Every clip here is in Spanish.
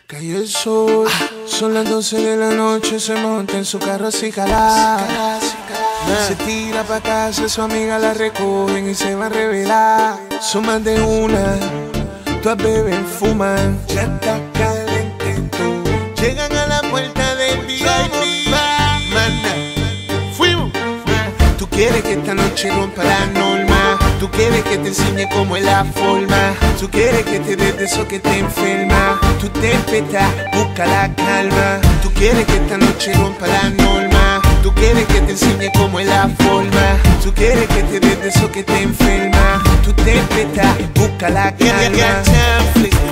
Cayó el sol, son las 12 de la noche, se monta en su carro así calada. Se tira pa' casa, su amiga la recogen y se va a revelar. Son más de una, todas beben, fuman, ya está caliente todo. Llegan a la puerta del VIP, manda, fuimos. Tú quieres que esta noche rompa la norma, tú quieres que te enseñe cómo es la forma, tú quieres que te dé de eso que te enferma. Tú te empetas, busca la calma, tú quieres que esta noche rompa la norma, tú quieres que te enseñe cómo es la forma, tú quieres que te dé de eso que te enferma. Tú te empetas, busca la calma.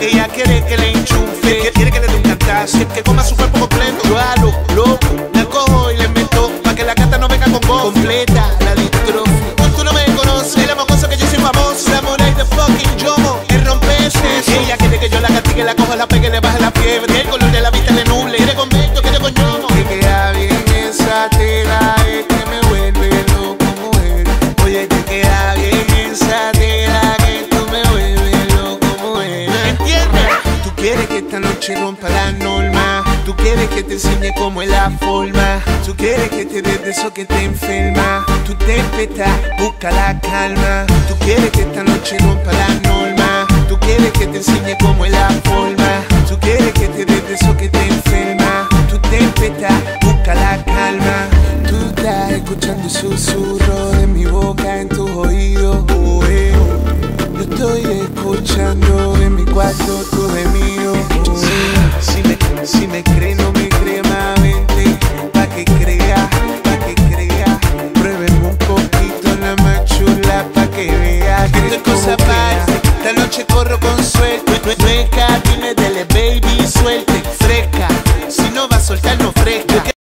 Ella quiere que le enchufe, quiere que le dé un cantazo, que coma su cuerpo completo. Yo a lo loco la cojo y le meto pa' que la gata no venga con voz completa. La distrofia, tú no me conoces, la mocosa que yo soy famoso. La money de fucking yomo, el rompes eso. Ella quiere que yo la castigue, la coja, la pegue, le baje la fiebre, que el color de la vista le nuble. Quiere convento, quiere con yomo. Que queda bien esa tela, es que me vuelve loco mujer. Oye, te queda bien esa tela, que tú me vuelves loco mujer. ¿Entiendes? Tú quieres que esta noche rompa la norma, tú quieres que te enseñe cómo es la forma, tú quieres que te dé de eso que te enferma. Tú te empetas, busca la calma, tú quieres que esta noche rompa la norma, tú quieres que te enseñe cómo es la forma, tú quieres que te dé de eso que te enferma. Tú te empetas, busca la calma. Tú estás escuchando el susurro de mi boca en tus oídos. Yo estoy escuchando en mi cuarto tu gemido. Si me cree, no me cree más, vente pa' que crea, pruébeme un poquito la más chula pa' que vea que esto es cosa fácil. Esta noche corro con suerte, dime dele baby, suelte, fresca, si no va a soltar no fresca.